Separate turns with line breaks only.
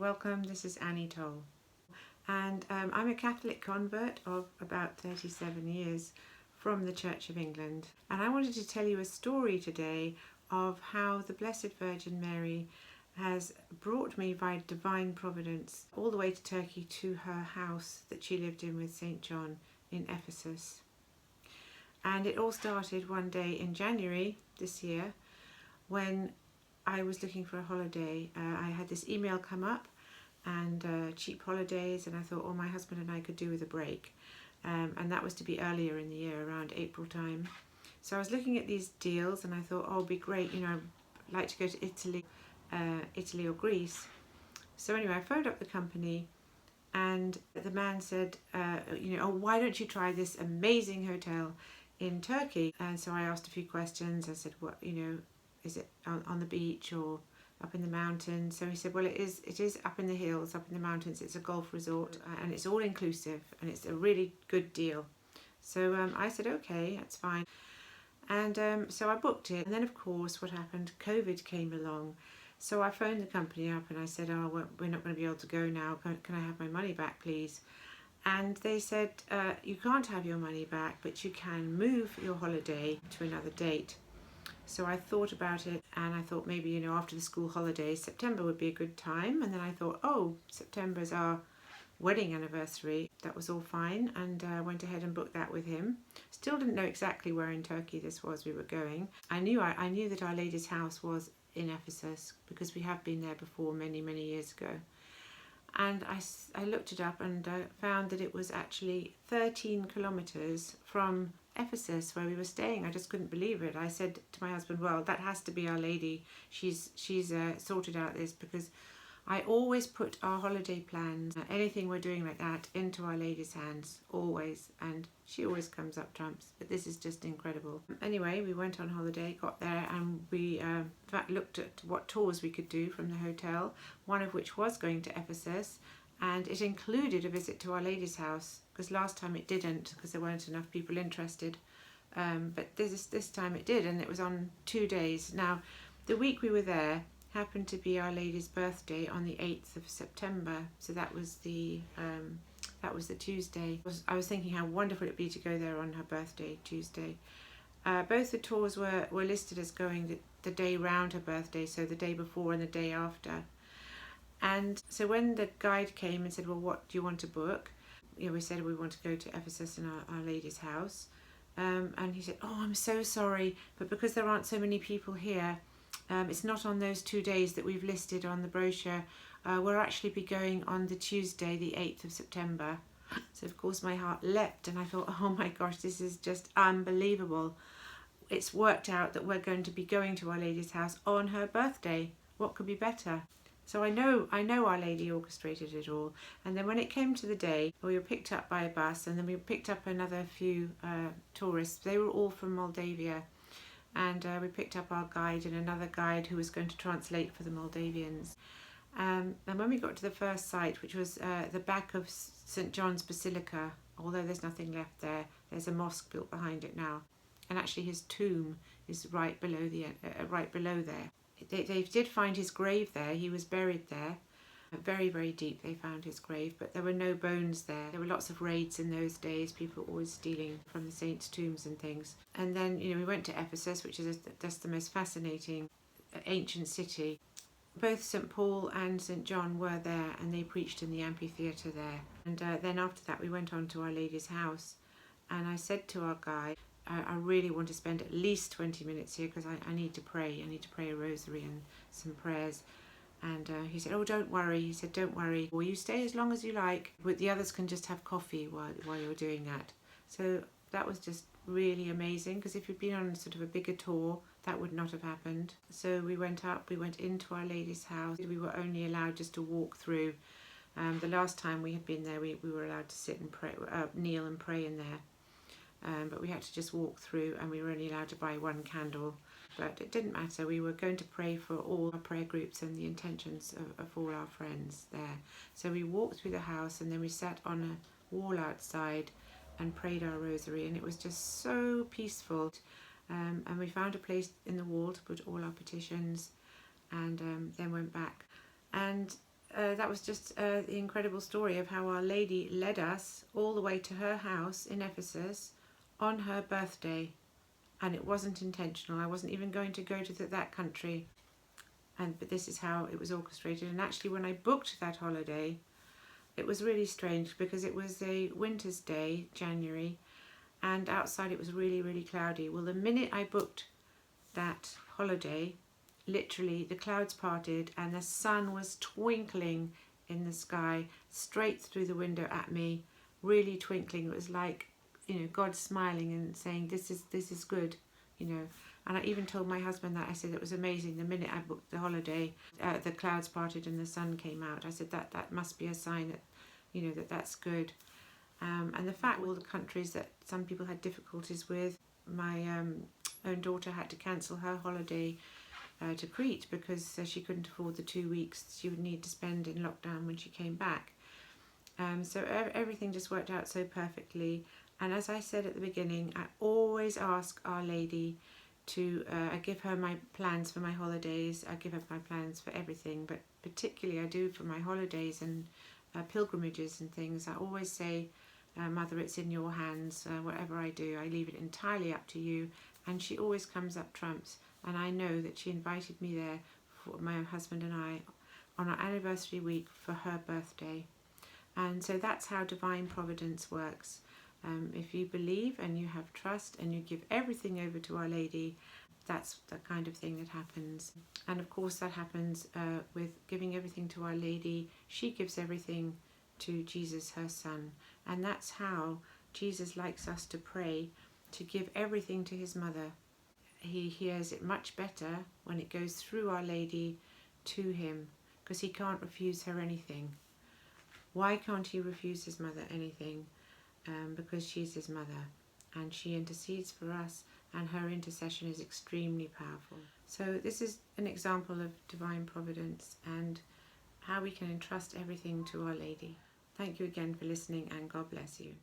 welcome. This is Annie Toll, and I'm a Catholic convert of about 37 years from the Church of England, and I wanted to tell you a story today of how the Blessed Virgin Mary has brought me by divine providence all the way to Turkey to her house that she lived in with St. John in Ephesus. And it all started one day in January this year when I was looking for a holiday. I had this email come up and cheap holidays, and I thought, oh, my husband and I could do with a break. And that was to be earlier in the year, around April time. So I was looking at these deals and I thought, oh, it'd be great, you know, I'd like to go to Italy or Greece. So anyway, I phoned up the company and the man said, oh, why don't you try this amazing hotel in Turkey? And so I asked a few questions. I said, what, is it on the beach or up in the mountains? So he said, well, it is up in the hills, up in the mountains. It's a golf resort and it's all inclusive and it's a really good deal. So I said, okay, that's fine. And so I booked it. And then, of course, what happened? COVID came along. So I phoned the company up and I said, oh, we're not going to be able to go now. Can I have my money back, please? And they said, you can't have your money back, but you can move your holiday to another date. So I thought about it and I thought maybe, after the school holidays, September would be a good time. And then I thought, oh, September is our wedding anniversary. That was all fine, and I went ahead and booked that with him. Still didn't know exactly where in Turkey this was we were going. I knew that Our Lady's house was in Ephesus because we have been there before many years ago. And I looked it up and found that it was actually 13 kilometers from Ephesus where we were staying. I just couldn't believe it. I said to my husband, well, that has to be Our Lady. She's sorted out this, because I always put our holiday plans, anything we're doing like that, into Our Lady's hands, always, and she always comes up trumps. But this is just incredible. Anyway, we went on holiday, got there, and we in fact looked at what tours we could do from the hotel, one of which was going to Ephesus, and it included a visit to Our Lady's house, because last time it didn't, because there weren't enough people interested. But this time it did, and it was on 2 days. Now, the week we were there happened to be Our Lady's birthday on the 8th of September, so that was the Tuesday. I was thinking how wonderful it'd be to go there on her birthday, Tuesday. Both the tours were listed as going the day round her birthday, so the day before and the day after. And so when the guide came and said, well, what do you want to book? We said we want to go to Ephesus and Our Lady's house. And he said, oh, I'm so sorry, but because there aren't so many people here, it's not on those 2 days that we've listed on the brochure. We'll actually be going on the Tuesday, the 8th of September. So, of course, my heart leapt and I thought, oh my gosh, this is just unbelievable. It's worked out that we're going to be going to Our Lady's house on her birthday. What could be better? So I know Our Lady orchestrated it all. And then when it came to the day, we were picked up by a bus, and then we picked up another few tourists. They were all from Moldavia. And we picked up our guide and another guide who was going to translate for the Moldavians. And when we got to the first site, which was the back of St. John's Basilica, although there's nothing left there, there's a mosque built behind it now. And actually his tomb is right below there. They did find his grave there. He was buried there. Very deep they found his grave, but there were no bones there. There were lots of raids in those days. People were always stealing from the saints' tombs and things. And then, we went to Ephesus, which is just the most fascinating ancient city. Both St. Paul and St. John were there, and they preached in the amphitheatre there. And then after that we went on to Our Lady's house, and I said to our guide, I really want to spend at least 20 minutes here, because I need to pray. I need to pray a rosary and some prayers. And he said, oh, don't worry. He said, don't worry. Well, you stay as long as you like, but the others can just have coffee while you're doing that. So that was just really amazing, because if you'd been on sort of a bigger tour, that would not have happened. So we went into Our Lady's house. We were only allowed just to walk through. The last time we had been there, we were allowed to sit and pray, kneel and pray in there. But we had to just walk through, and we were only allowed to buy one candle. But it didn't matter. We were going to pray for all our prayer groups and the intentions of all our friends there. So we walked through the house, and then we sat on a wall outside and prayed our rosary, and it was just so peaceful. And we found a place in the wall to put all our petitions, and then went back. And that was just the incredible story of how Our Lady led us all the way to her house in Ephesus on her birthday. And it wasn't intentional. I wasn't even going to go to that country. But this is how it was orchestrated. And actually, when I booked that holiday, it was really strange because it was a winter's day, January, and outside it was really, really cloudy. Well, the minute I booked that holiday, literally the clouds parted and the sun was twinkling in the sky straight through the window at me, really twinkling. It was like, God smiling and saying, this is good, And I even told my husband that. I said it was amazing. The minute I booked the holiday, the clouds parted and the sun came out. I said that must be a sign that, that's good. And the fact all the countries that some people had difficulties with, my own daughter had to cancel her holiday to Crete because she couldn't afford the 2 weeks she would need to spend in lockdown when she came back. So everything just worked out so perfectly. And as I said at the beginning, I always ask Our Lady to, I give her my plans for my holidays, I give her my plans for everything, but particularly I do for my holidays and pilgrimages and things. I always say, Mother, it's in your hands. Whatever I do, I leave it entirely up to you. And she always comes up trumps. And I know that she invited me there, for my husband and I, on our anniversary week for her birthday. And so that's how divine providence works. If you believe and you have trust and you give everything over to Our Lady, that's the kind of thing that happens. And of course that happens with giving everything to Our Lady. She gives everything to Jesus, her son. And that's how Jesus likes us to pray, to give everything to his mother. He hears it much better when it goes through Our Lady to him, because he can't refuse her anything. Why can't he refuse his mother anything? Because she's his mother and she intercedes for us, and her intercession is extremely powerful. So this is an example of divine providence and how we can entrust everything to Our Lady. Thank you again for listening, and God bless you.